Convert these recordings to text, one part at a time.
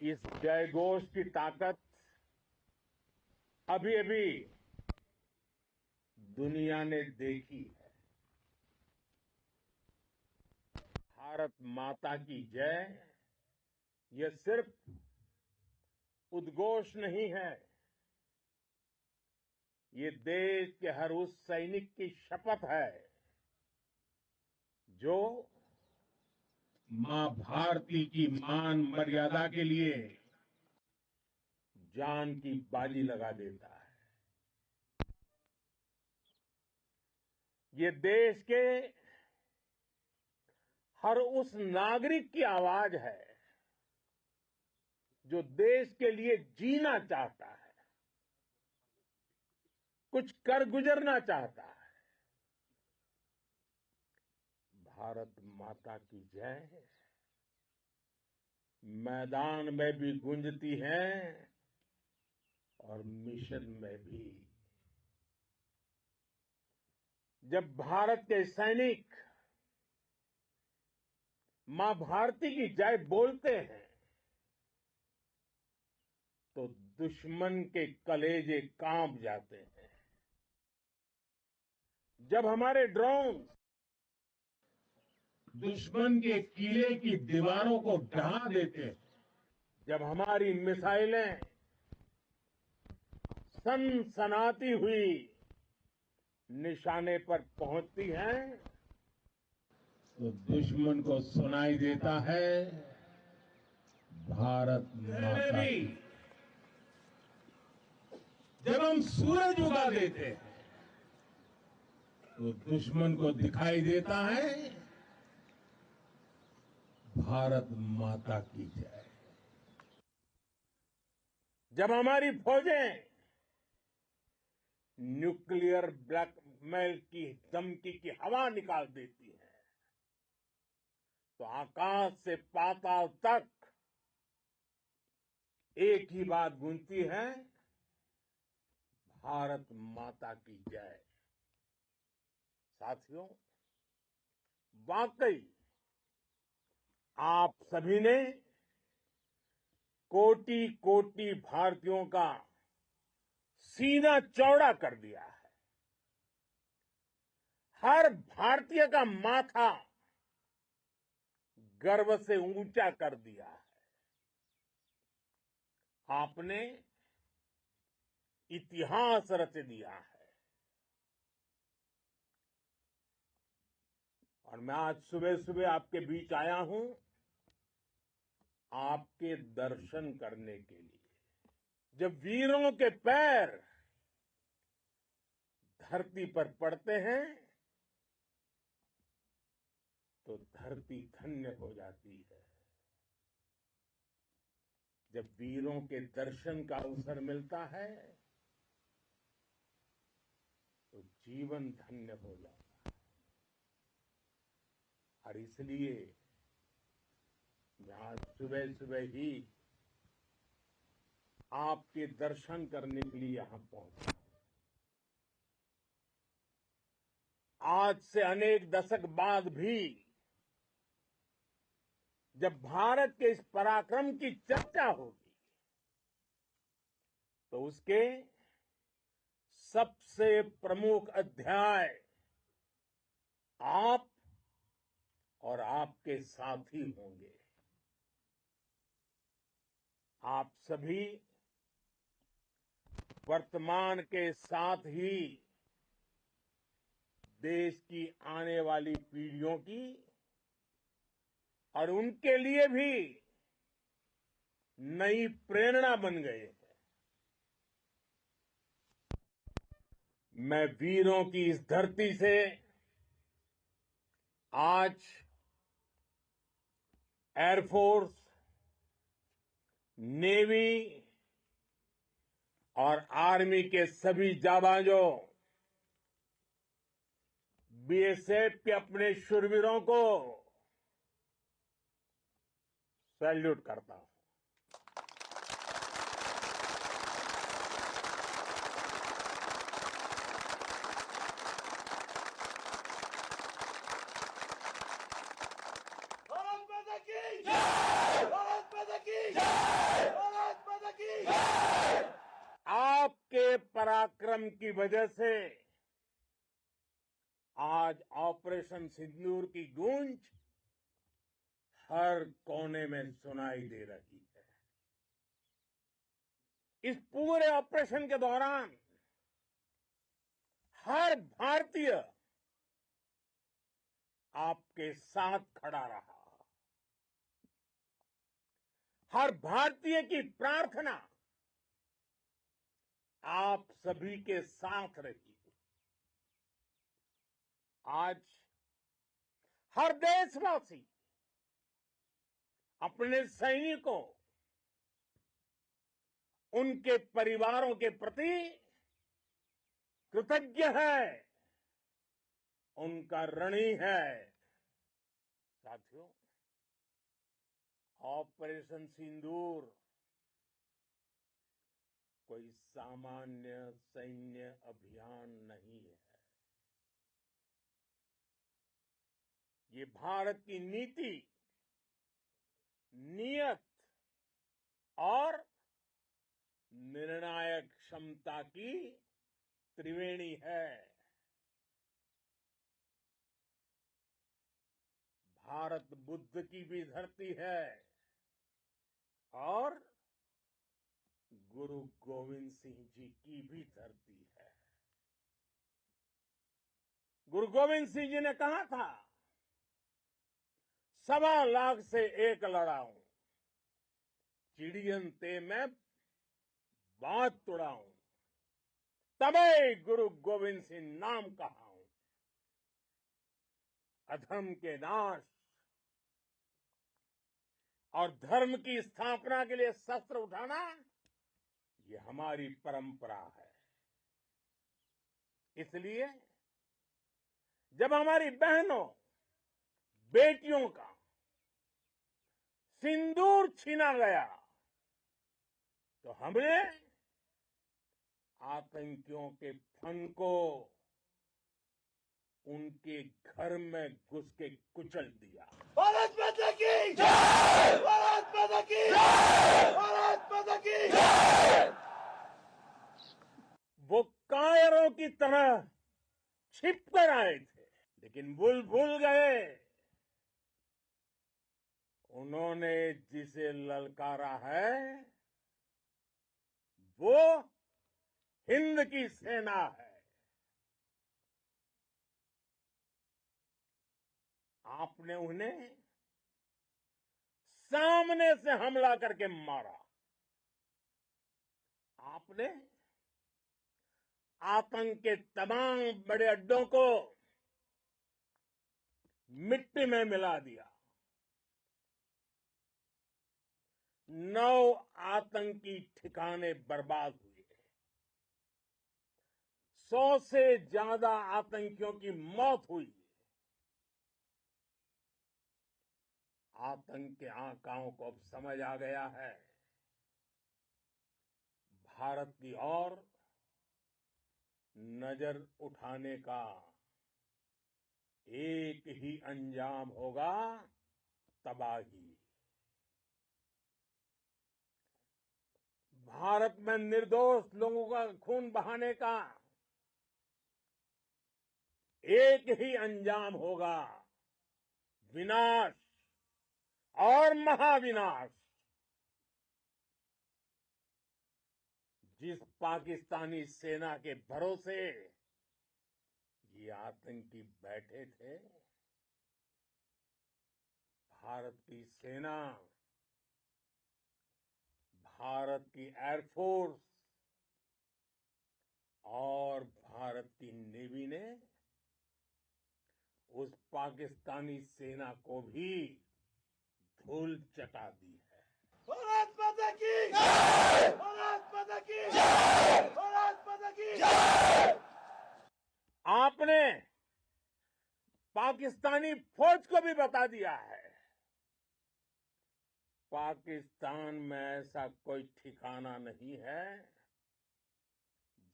इस जयघोष की ताकत अभी अभी दुनिया ने देखी है। भारत माता की जय यह सिर्फ उद्घोष नहीं है, ये देश के हर उस सैनिक की शपथ है जो मां भारती की मान मर्यादा के लिए जान की बाजी लगा देता है। ये देश के हर उस नागरिक की आवाज है जो देश के लिए जीना चाहता है, कुछ कर गुजरना चाहता है। भारत माता की जय मैदान में भी गूंजती है और मिशन में भी। जब भारत के सैनिक मां भारती की जय बोलते हैं तो दुश्मन के कलेजे कांप जाते हैं। जब हमारे ड्रोन दुश्मन के किले की दीवारों को ढहा देते हैं, जब हमारी मिसाइलें सनसनाती हुई निशाने पर पहुंचती हैं तो दुश्मन को सुनाई देता है भारत माता की। जब हम सूरज उगा देते हैं तो दुश्मन को दिखाई देता है भारत माता की जय। जब हमारी फौजें न्यूक्लियर ब्लैकमेल की धमकी की हवा निकाल देती हैं तो आकाश से पाताल तक एक ही बात गूंजती है, भारत माता की जय। साथियों, वाकई आप सभी ने कोटि कोटि भारतीयों का सीना चौड़ा कर दिया है। हर भारतीय का माथा गर्व से ऊंचा कर दिया है। आपने इतिहास रच दिया है। और मैं आज सुबह सुबह आपके बीच आया हूं आपके दर्शन करने के लिए। जब वीरों के पैर धरती पर पड़ते हैं तो धरती धन्य हो जाती है। जब वीरों के दर्शन का अवसर मिलता है तो जीवन धन्य हो जाता है। और इसलिए मैं आज सुबह सुबह ही आपके दर्शन करने के लिए यहां पहुंचा। आज से अनेक दशक बाद भी जब भारत के इस पराक्रम की चर्चा होगी तो उसके सबसे प्रमुख अध्याय आप और आपके साथी होंगे। आप सभी वर्तमान के साथ ही देश की आने वाली पीढ़ियों की और उनके लिए भी नई प्रेरणा बन गए हैं। मैं वीरों की इस धरती से आज एयरफोर्स, नेवी और आर्मी के सभी जाबाजों, बीएसएफ के अपने शूरवीरों को सैल्यूट करता हूं। भारत माता की जय। भारत माता की जय। आपके पराक्रम की वजह से आज ऑपरेशन सिंदूर की गूंज हर कोने में सुनाई दे रही है। इस पूरे ऑपरेशन के दौरान हर भारतीय आपके साथ खड़ा रहा। हर भारतीय की प्रार्थना आप सभी के साथ रही। आज हर देशवासी अपने सैनिकों, उनके परिवारों के प्रति कृतज्ञ है, उनका ऋणी है। साथियों, ऑपरेशन सिंदूर कोई सामान्य सैन्य अभियान नहीं है। ये भारत की नीति, नियत और निर्णायक क्षमता की त्रिवेणी है। भारत बुद्ध की भी धरती है और गुरु गोविंद सिंह जी की भी धरती है। गुरु गोविंद सिंह जी ने कहा था, 1.25 लाख से एक लड़ाऊं, चिड़ियन ते मैं बात तुड़ाऊं, तबे गुरु गोविंद सिंह नाम कहाऊं। अधर्म के नाश और धर्म की स्थापना के लिए शस्त्र उठाना, ये हमारी परंपरा है। इसलिए जब हमारी बहनों, बेटियों का सिंदूर छीना गया, तो हमने आतंकियों के फन को उनके घर में घुस के कुचल दिया। भारत माता की जय। भारत माता की जय। भारत माता की जय। वो कायरों की तरह छिप कर आए थे, लेकिन भूल गए उन्होंने जिसे ललकारा है वो हिंद की सेना है। आपने उन्हें सामने से हमला करके मारा। आपने आतंक के तमाम बड़े अड्डों को मिट्टी में मिला दिया। 9 आतंकी ठिकाने बर्बाद हुए। 100 से ज्यादा आतंकियों की मौत हुई। आतंक के आकाओं को अब समझ आ गया है, भारत की ओर नजर उठाने का एक ही अंजाम होगा, तबाही। भारत में निर्दोष लोगों का खून बहाने का एक ही अंजाम होगा, विनाश और महाविनाश। जिस पाकिस्तानी सेना के भरोसे ये आतंकी बैठे थे, भारत की सेना, भारत की एयरफोर्स और भारत की नेवी ने उस पाकिस्तानी सेना को भी धूल चटा दी है। भारत माता की जय। भारत माता की जय। भारत माता की जय। आपने पाकिस्तानी फौज को भी बता दिया है, पाकिस्तान में ऐसा कोई ठिकाना नहीं है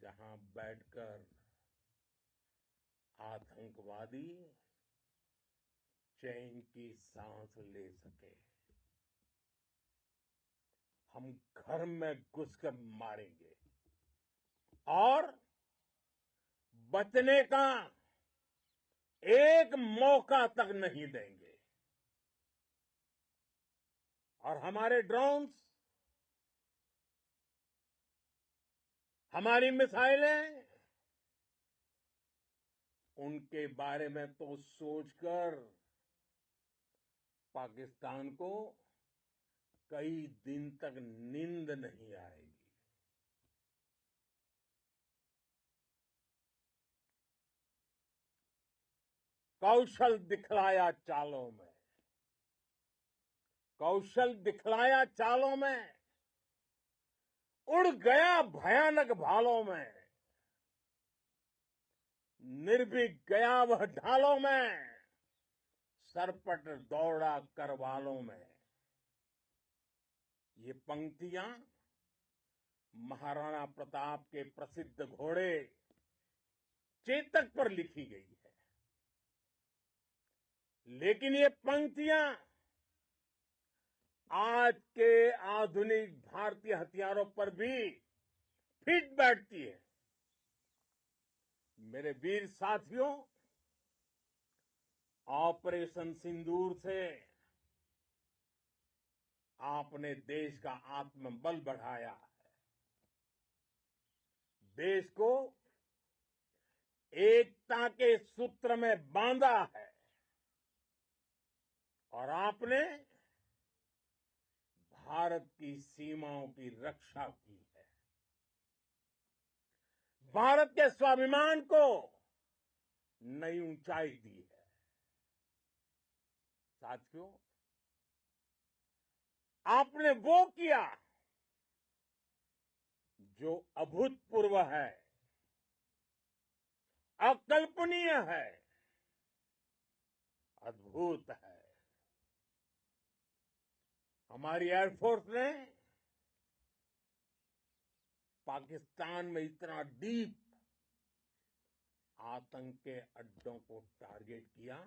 जहां बैठकर आतंकवादी चैन की सांस ले सके। हम घर में घुसकर मारेंगे और बचने का एक मौका तक नहीं देंगे। और हमारे ड्रोन्स, हमारी मिसाइलें, उनके बारे में तो सोचकर पाकिस्तान को कई दिन तक नींद नहीं आएगी। कौशल दिखलाया चालों में, कौशल दिखलाया चालों में, उड़ गया भयानक भालों में, निर्भीक गया वह ढालों में, सरपट दौड़ा करवालों में। ये पंक्तियां महाराणा प्रताप के प्रसिद्ध घोड़े चेतक पर लिखी गई है। लेकिन ये पंक्तियां आज के आधुनिक भारतीय हथियारों पर भी फिट बैठती है। मेरे वीर साथियों, ऑपरेशन सिंदूर से आपने देश का आत्मबल बढ़ाया है, देश को एकता के सूत्र में बांधा है और आपने भारत की सीमाओं की रक्षा की है। भारत के स्वाभिमान को नई ऊंचाई दी है। साथियों, आपने वो किया जो अभूतपूर्व है, अकल्पनीय है, अद्भुत है। हमारी एयरफोर्स ने पाकिस्तान में इतना डीप आतंक के अड्डों को टारगेट किया,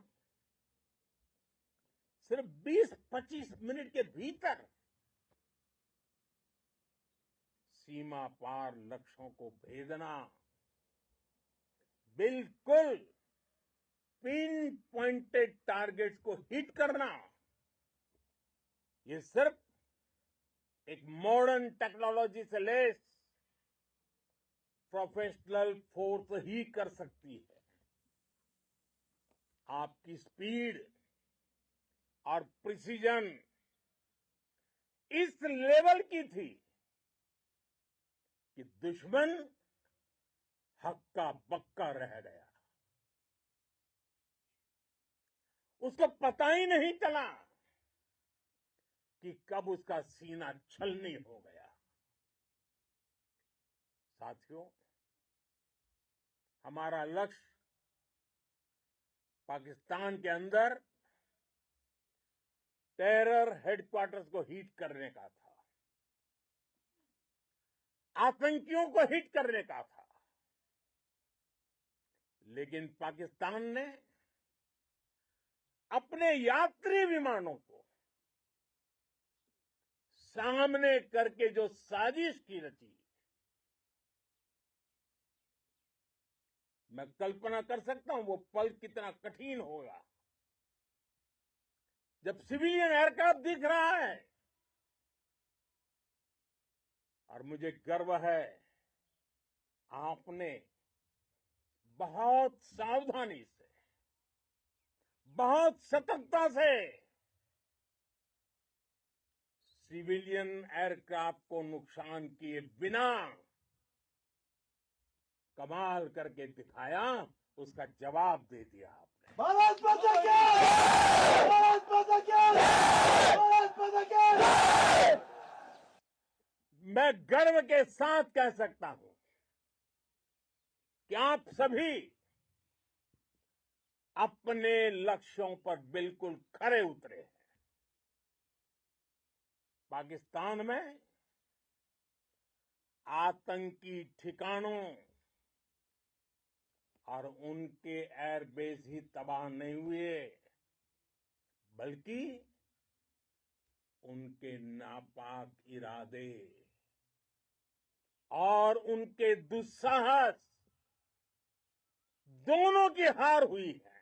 सिर्फ 20-25 मिनट के भीतर सीमा पार लक्ष्यों को भेदना, बिल्कुल पिन पॉइंटेड टारगेट्स को हिट करना, ये सिर्फ एक मॉडर्न टेक्नोलॉजी से लेस प्रोफेशनल फोर्स ही कर सकती है। आपकी स्पीड और प्रिसीजन इस लेवल की थी कि दुश्मन हक्का बक्का रह गया। उसको पता ही नहीं चला कि कब उसका सीना छलनी हो गया। साथियों, हमारा लक्ष्य पाकिस्तान के अंदर टेरर हेडक्वार्टर्स को हिट करने का था, आतंकियों को हिट करने का था। लेकिन पाकिस्तान ने अपने यात्री विमानों को सामने करके जो साजिश की रची, मैं कल्पना कर सकता हूं वो पल कितना कठिन होगा जब सिविलियन एयरक्राफ्ट दिख रहा है। और मुझे गर्व है, आपने बहुत सावधानी से, बहुत सतर्कता से सिविलियन एयरक्राफ्ट को नुकसान किए बिना कमाल करके दिखाया, उसका जवाब दे दिया आपने। भारत माता की! भारत माता की! भारत माता की! मैं गर्व के साथ कह सकता हूं कि आप सभी अपने लक्ष्यों पर बिल्कुल खरे उतरे हैं। पाकिस्तान में आतंकी ठिकानों और उनके एयरबेस ही तबाह नहीं हुए, बल्कि उनके नापाक इरादे और उनके दुस्साहस दोनों की हार हुई है।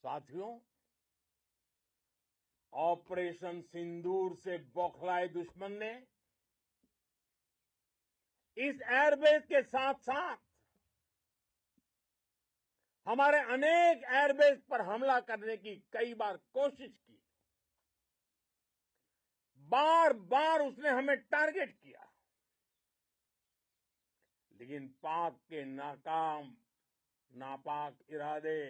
साथियों, ऑपरेशन सिंदूर से बौखलाए दुश्मन ने इस एयरबेस के साथ साथ हमारे अनेक एयरबेस पर हमला करने की कई बार कोशिश की। बार बार उसने हमें टारगेट किया, लेकिन पाक के नापाक इरादे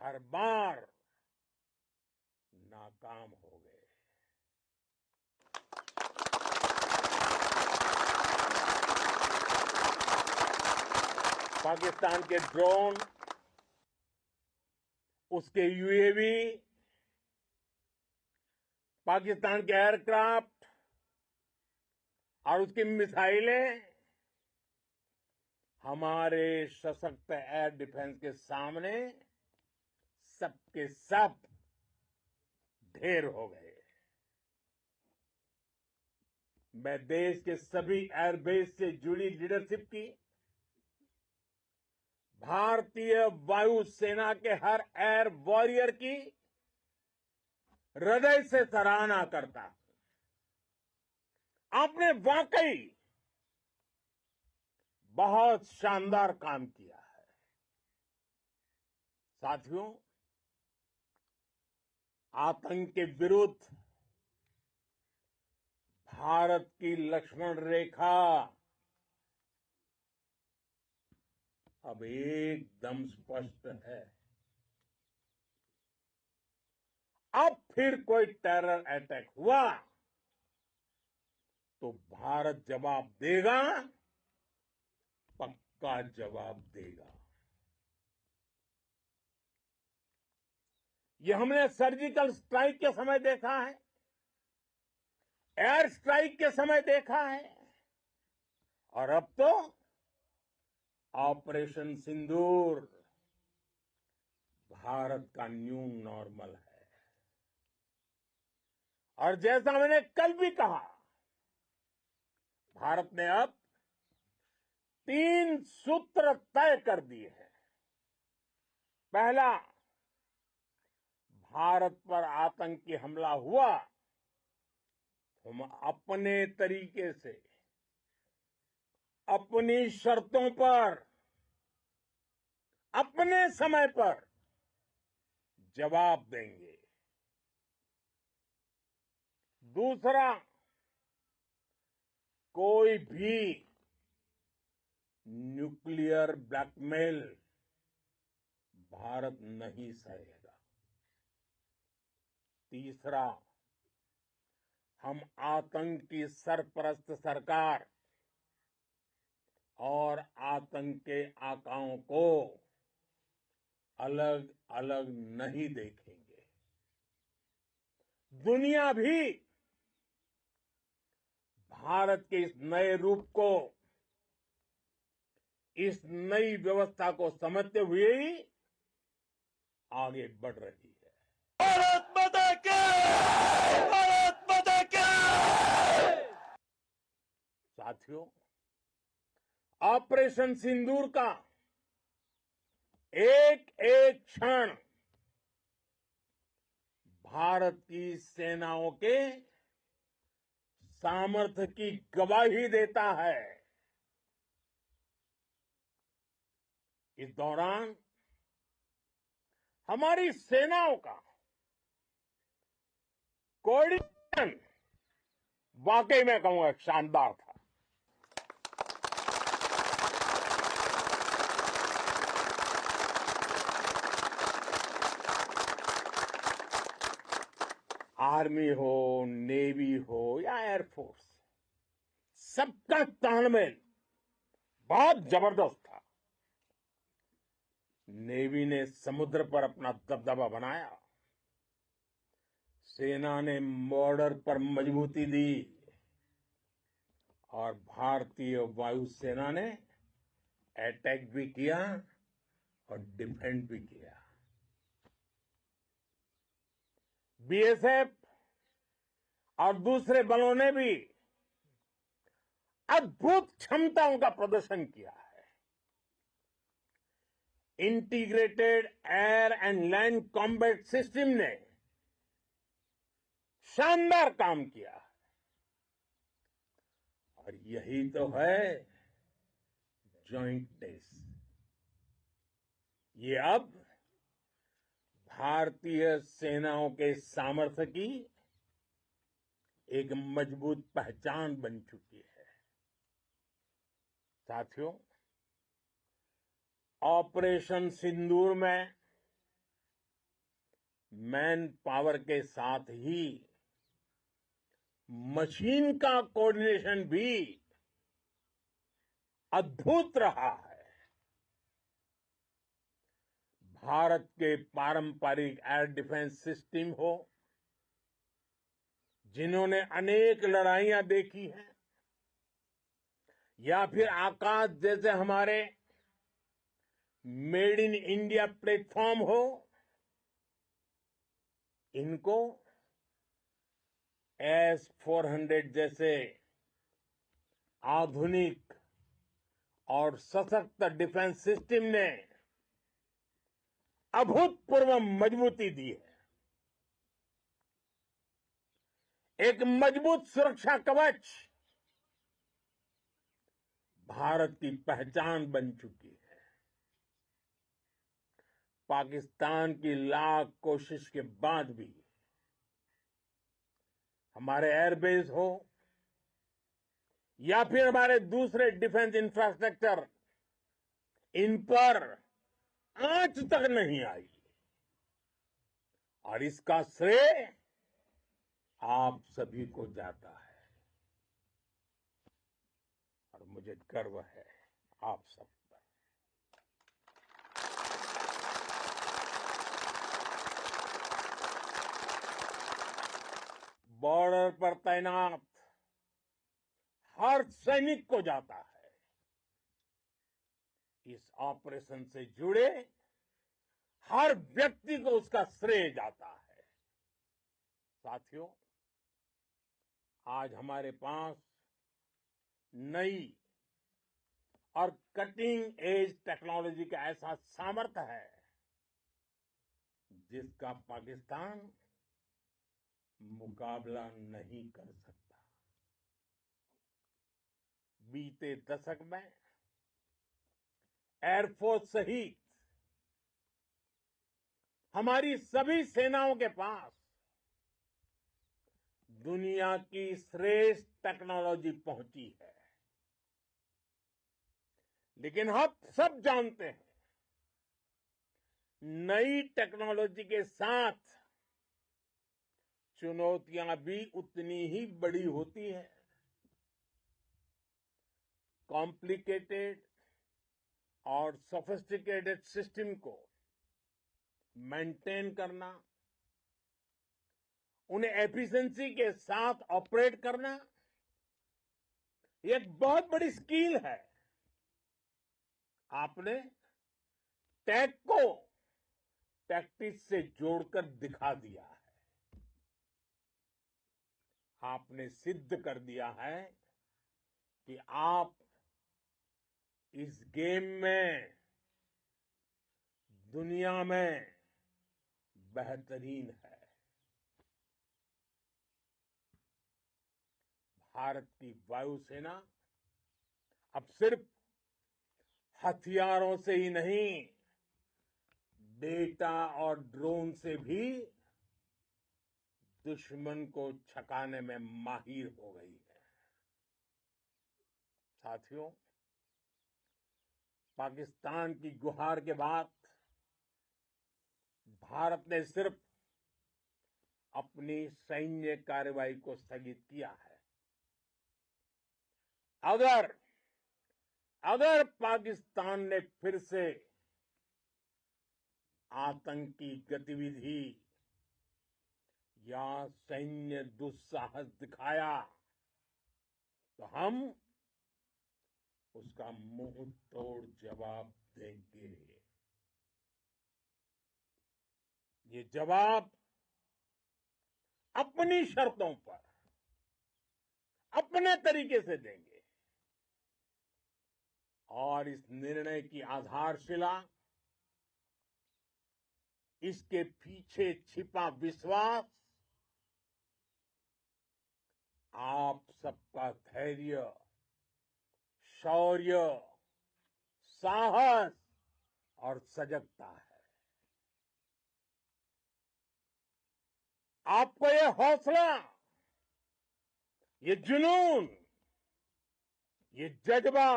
हर बार नाकाम हो गए। पाकिस्तान के ड्रोन, उसके यूएवी, पाकिस्तान के एयरक्राफ्ट और उसकी मिसाइलें हमारे सशक्त एयर डिफेंस के सामने सबके सब ढेर हो गए। मैं देश के सभी एयरबेस से जुड़ी लीडरशिप की, भारतीय वायुसेना के हर एयर वॉरियर की हृदय से सराहना करता हूं। आपने वाकई बहुत शानदार काम किया है। साथियों, आतंक के विरुद्ध भारत की लक्ष्मण रेखा अब एकदम स्पष्ट है। अब फिर कोई टेरर अटैक हुआ तो भारत जवाब देगा, पक्का जवाब देगा। ये हमने सर्जिकल स्ट्राइक के समय देखा है, एयर स्ट्राइक के समय देखा है, और अब तो ऑपरेशन सिंदूर भारत का न्यू नॉर्मल है। और जैसा मैंने कल भी कहा, भारत ने अब 3 सूत्र तय कर दिए हैं। पहला, भारत पर आतंकी हमला हुआ, हम अपने तरीके से, अपनी शर्तों पर, अपने समय पर जवाब देंगे। दूसरा, कोई भी न्यूक्लियर ब्लैकमेल भारत नहीं सहेगा। तीसरा, हम आतंक की सरपरस्त सरकार और आतंक के आकाओं को अलग अलग नहीं देखेंगे। दुनिया भी भारत के इस नए रूप को, इस नई व्यवस्था को समझते हुए ही आगे बढ़ रही है। भारत माता की! भारत माता की! साथियों, ऑपरेशन सिंदूर का एक एक क्षण भारत की सेनाओं के सामर्थ्य की गवाही देता है। इस दौरान हमारी सेनाओं का कोऑर्डिनेशन वाकई में कहूंगा शानदार था। आर्मी हो, नेवी हो या एयरफोर्स, सबका तालमेल बहुत जबरदस्त था। नेवी ने समुद्र पर अपना दबदबा बनाया, सेना ने बॉर्डर पर मजबूती दी और भारतीय वायुसेना ने अटैक भी किया और डिफेंड भी किया। बीएसएफ और दूसरे बलों ने भी अद्भुत क्षमताओं का प्रदर्शन किया है। Integrated air and land combat system ने शानदार काम किया और यही तो है जॉइंट टेस्ट। ये अब भारतीय सेनाओं के सामर्थ्य की एक मजबूत पहचान बन चुकी है। साथियों, ऑपरेशन सिंदूर में मैन पावर के साथ ही मशीन का कोऑर्डिनेशन भी अद्भुत रहा है। भारत के पारंपरिक एयर डिफेंस सिस्टम हो, जिन्होंने अनेक लड़ाइयां देखी हैं, या फिर आकाश जैसे हमारे मेड इन इंडिया प्लेटफॉर्म हो, इनको S-400 जैसे आधुनिक और सशक्त डिफेंस सिस्टम ने अभूतपूर्व मजबूती दी है। एक मजबूत सुरक्षा कवच भारत की पहचान बन चुकी है। पाकिस्तान की लाख कोशिश के बाद भी हमारे एयरबेस हो या फिर हमारे दूसरे डिफेंस इंफ्रास्ट्रक्चर, इन पर आंच तक नहीं आई और इसका श्रेय आप सभी को जाता है और मुझे गर्व है आप सब पर। बॉर्डर पर तैनात हर सैनिक को जाता है। इस ऑपरेशन से जुड़े हर व्यक्ति को उसका श्रेय जाता है। साथियों, आज हमारे पास नई और कटिंग एज टेक्नोलॉजी का ऐसा सामर्थ्य है जिसका पाकिस्तान मुकाबला नहीं कर सकता। बीते दशक में एयरफोर्स सहित हमारी सभी सेनाओं के पास दुनिया की श्रेष्ठ टेक्नोलॉजी पहुंची है। लेकिन हम सब जानते हैं, नई टेक्नोलॉजी के साथ चुनौतियां भी उतनी ही बड़ी होती हैं। कॉम्प्लिकेटेड और सोफिस्टिकेटेड सिस्टम को मेंटेन करना, उन्हें एफिशिएंसी के साथ ऑपरेट करना, ये एक बहुत बड़ी स्किल है। आपने टैक को टैक्टिक्स से जोड़कर दिखा दिया है। आपने सिद्ध कर दिया है कि आप इस गेम में दुनिया में बेहतरीन है। भारत की वायुसेना अब सिर्फ हथियारों से ही नहीं, डेटा और ड्रोन से भी दुश्मन को छकाने में माहिर हो गई है। साथियों, पाकिस्तान की गुहार के बाद भारत ने सिर्फ अपनी सैन्य कार्रवाई को स्थगित किया है। अगर पाकिस्तान ने फिर से आतंकी गतिविधि या सैन्य दुस्साहस दिखाया तो हम उसका मुंह तोड़ जवाब देंगे। ये जवाब अपनी शर्तों पर, अपने तरीके से देंगे। और इस निर्णय की आधारशिला, इसके पीछे छिपा विश्वास आप सबका धैर्य, शौर्य, साहस और सजगता है। आपको ये हौसला, ये जुनून, ये जज्बा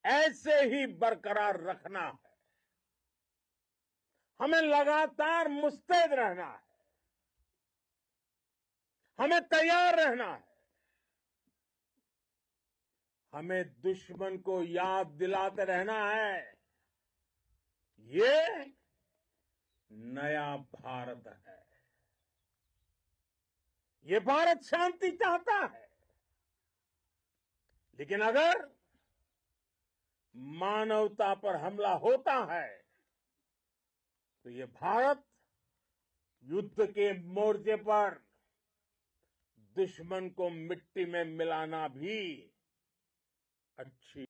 ऐसे ही बरकरार रखना है। हमें लगातार मुस्तैद रहना है, हमें तैयार रहना है। हमें दुश्मन को याद दिलाते रहना है, ये नया भारत है। ये भारत शांति चाहता है, लेकिन अगर मानवता पर हमला होता है तो ये भारत युद्ध के मोर्चे पर दुश्मन को मिट्टी में मिलाना भी अच्छी